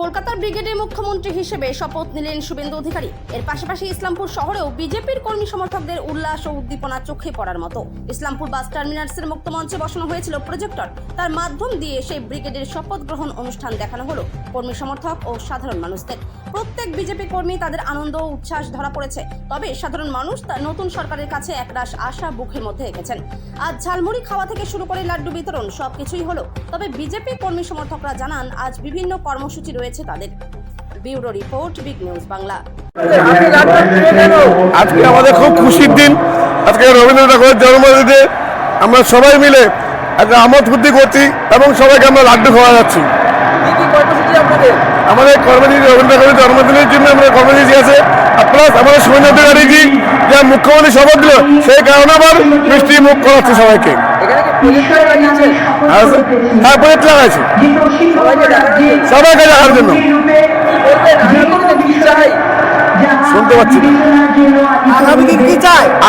কলকাতার ব্রিগেডের মুখ্যমন্ত্রী হিসেবে শপথ নিলেন শুভেন্দু অধিকারী। এর পাশাপাশি ইসলামপুর শহরেও বিজেপির কর্মী সমর্থকদের উল্লাস ও উদ্দীপনা চোখে পড়ার মতো। ইসলামপুর বাস টার্মিনালসের মুক্ত মঞ্চে বসানো হয়েছিল প্রজেক্টর। তার মাধ্যম দিয়ে সেই ব্রিগেডের শপথ গ্রহণ অনুষ্ঠান দেখানো হলো কর্মী সমর্থক ও সাধারণ মানুষদের। প্রত্যেক বিজেপি কর্মী তাদের আনন্দ ও উচ্ছ্বাস ধরা পড়েছে। তবে সাধারণ মানুষ তার নতুন সরকারের কাছে একরাশ আশা বুকের মধ্যে রেখেছেন। আজ ঝালমুড়ি খাওয়া থেকে শুরু করে লাড্ডু বিতরণ সবকিছুই হলো। তবে বিজেপি কর্মী সমর্থকরা জানান আজ বিভিন্ন কর্মসূচি রয়েছে তাদের। Bureau report, big news Bangla. আজকে আমাদের খুব খুশির দিন। আজকে রবীন্দ্রনাথ ঠাকুরের জন্মদিনে আমরা সবাই মিলে একটা আমোদ ফুর্তি করছি এবং সবাইকে আমরা লাড্ডু খাওয়া যাচ্ছি। আমাদের কর্মসূচি রবীন্দ্রনাথ ঠাকুরের জন্মদিনের জন্য আমরা কর্মসূচি আছে, প্লাস আমাদের শুভেন্দু অধিকারীজি যা মুখ্যমন্ত্রী শপথ দিল সেই কারণে আবার মিষ্টি মুখ করাচ্ছে সবাইকে। হ্যাঁ, প্রজেক্ট লাগাইছি সবাইকে দেখার জন্য। শুনতে পাচ্ছি না।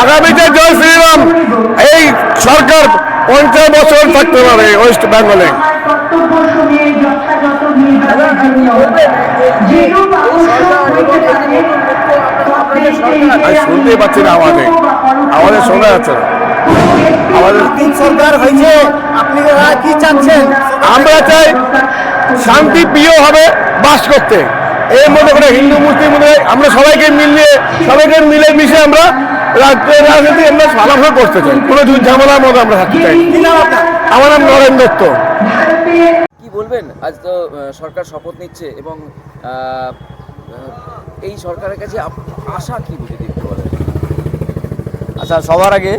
আগামীতে জয় শ্রীরাম এই সরকার 50 বছর থাকতে পারে ওয়েস্ট বেঙ্গলে। শুনতেই পাচ্ছি না, আমাদের শোনা যাচ্ছে না। আমাদের সরকার হয়েছে, আপনি কি চাচ্ছেন? আমরা চাই শান্তি প্রিয় হবে বাস করতে। এর মধ্যে করে হিন্দু মুসলিম আমরা সবাইকে মিলে মিশে আমরা রাজনীতি আমরা ভালোভাবে করতে চাই, কোনো ঝামেলার মধ্যে আমরা থাকতে চাই। আমার নাম নরেন দত্ত। কি বলবেন, আজ তো সরকার শপথ নিচ্ছে এবং এই সরকারের কাছে আশা কি বুঝে দিতে বলেন? আচ্ছা, সবার আগে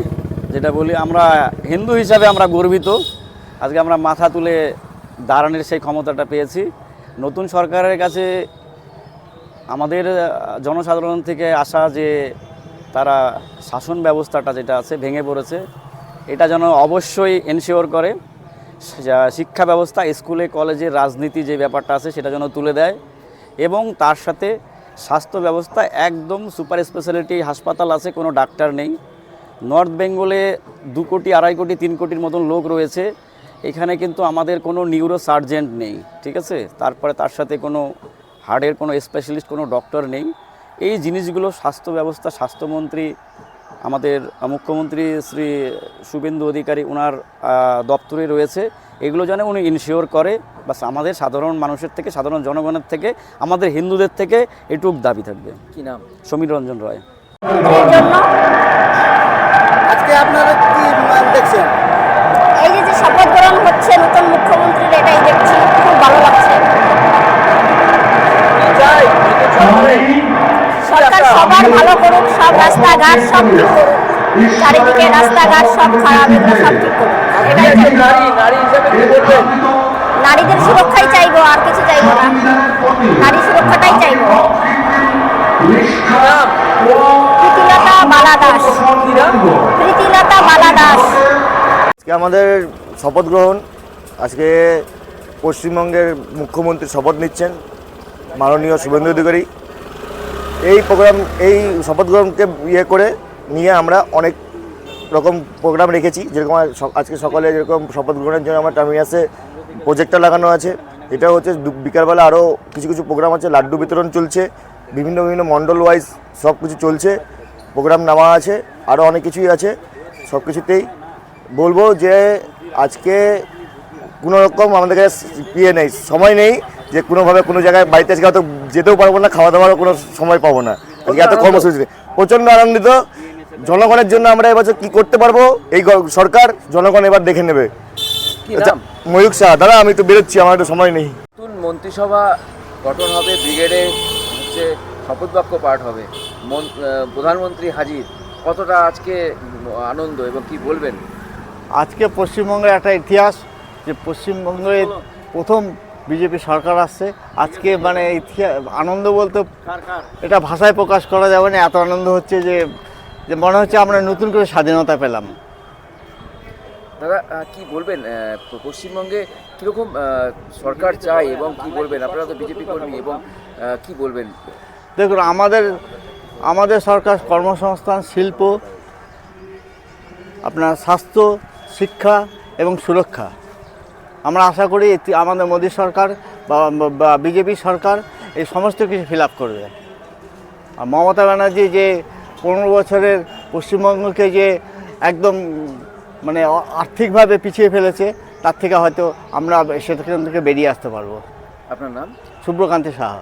যেটা বলি, আমরা হিন্দু হিসাবে আমরা গর্বিত। আজকে আমরা মাথা তুলে দাঁড়ানোর সেই ক্ষমতাটা পেয়েছি। নতুন সরকারের কাছে আমাদের জনসাধারণ থেকে আশা যে তারা শাসন ব্যবস্থাটা যেটা আছে ভেঙে পড়েছে, এটা যেন অবশ্যই এনশিওর করে। শিক্ষা ব্যবস্থা, স্কুলে কলেজে রাজনীতি যে ব্যাপারটা আছে সেটা যেন তুলে দেয় এবং তার সাথে স্বাস্থ্য ব্যবস্থা একদম সুপার স্পেশালিটি হাসপাতাল আছে, কোনো ডাক্তার নেই। নর্থ বেঙ্গলে 2 কোটি, 2.5 কোটি, 3 কোটির মতন লোক রয়েছে। এখানে কিন্তু আমাদের কোনো নিউরো সার্জেন্ট নেই, ঠিক আছে? তারপরে তার সাথে কোনো হার্টের কোনো স্পেশালিস্ট, কোনো ডক্টর নেই। এই জিনিসগুলো স্বাস্থ্য ব্যবস্থা, স্বাস্থ্যমন্ত্রী আমাদের মুখ্যমন্ত্রী শ্রী শুভেন্দু অধিকারী ওনার দপ্তরে রয়েছে। এগুলো যেন উনি ইনশিওর করে। বাস আমাদের সাধারণ মানুষের থেকে, সাধারণ জনগণের থেকে, আমাদের হিন্দুদের থেকে এটুক দাবি থাকবে। কি নাম? সমীর রঞ্জন রায়। আজকে আপনারা কি দেখছেন? এই যে শপথ গ্রহণ হচ্ছে নতুন মুখ্যমন্ত্রীর, এটাই দেখছি, খুব ভালো লাগছে। সরকার সবার ভালো করুক, সব রাস্তাঘাট সব ঠিক করুক, চারিদিকে রাস্তাঘাট সব খারাপ, এগুলো সব ঠিক করুক। এটাই নারী হিসাবে কি বলবেন? নারীদের সুরক্ষাই চাইবো, আর কিছু চাইবো না। নারী সুরক্ষাটাই চাইবো। প্রীতিলতা বালা দাস। প্রীতিলতা বালা দাস। আজকে আমাদের শপথ গ্রহণ। আজকে পশ্চিমবঙ্গের মুখ্যমন্ত্রী শপথ নিচ্ছেন মাননীয় শুভেন্দু অধিকারী। এই শপথ গ্রহণকে করে নিয়ে আমরা অনেক রকম প্রোগ্রাম রেখেছি। যেরকম আজকে সকালে যেরকম শপথ গ্রহণের জন্য আমার টার্মিনাসে প্রজেক্টর লাগানো আছে। এটা হচ্ছে বিকালবেলা আরও কিছু প্রোগ্রাম আছে, লাড্ডু বিতরণ চলছে, বিভিন্ন মণ্ডল ওয়াইজ সব কিছু চলছে, প্রোগ্রাম নেওয়া আছে, আরও অনেক কিছুই আছে। সব কিছুতেই বলবো যে আজকে কোনো রকম আমাদের কাছে নেই, সময় নেই যে কোনোভাবে কোনো জায়গায় বাড়িতে আজকে হয়তো যেতেও পারবো না, খাওয়া দাওয়ারও কোনো সময় পাবো না। আজকে এত কর্মসূচিতে প্রচণ্ড আনন্দিত। জনগণের জন্য আমরা এবছর কী করতে পারবো এই সরকার জনগণ এবার দেখে নেবে। ময়ূক শাহ। দাদা, আমি তো বেরোচ্ছি, আমার একটু সময় নেই। নতুন মন্ত্রিসভা গঠন হবে, ব্রিগেডে হচ্ছে শপথ বাক্য পাঠ হবে, প্রধানমন্ত্রী হাজির। কতটা আজকে আনন্দ এবং কি বলবেন? আজকে পশ্চিমবঙ্গের একটা ইতিহাস যে পশ্চিমবঙ্গে প্রথম বিজেপি সরকার আসছে। আজকে মানে আনন্দ বলতে এটা ভাষায় প্রকাশ করা যাবে না, এত আনন্দ হচ্ছে যে মনে হচ্ছে আমরা নতুন করে স্বাধীনতা পেলাম। দাদা, কি বলবেন, পশ্চিমবঙ্গে কীরকম সরকার চাই এবং কি বলবেন? আপনারা তো বিজেপি কর্মী এবং কি বলবেন? দেখুন, আমাদের সরকার কর্মসংস্থান, শিল্প, আপনার স্বাস্থ্য, শিক্ষা এবং সুরক্ষা আমরা আশা করি আমাদের মোদী সরকার বা বিজেপি সরকার এই সমস্ত কিছু ফিল আপ করবে। আর মমতা ব্যানার্জি যে 15 বছরের পশ্চিমবঙ্গকে যে একদম মানে আর্থিকভাবে পিছিয়ে ফেলেছে, তার থেকে হয়তো আমরা সেখান থেকে বেরিয়ে আসতে পারবো। আপনার নাম? শুভ্রকান্তি সাহা।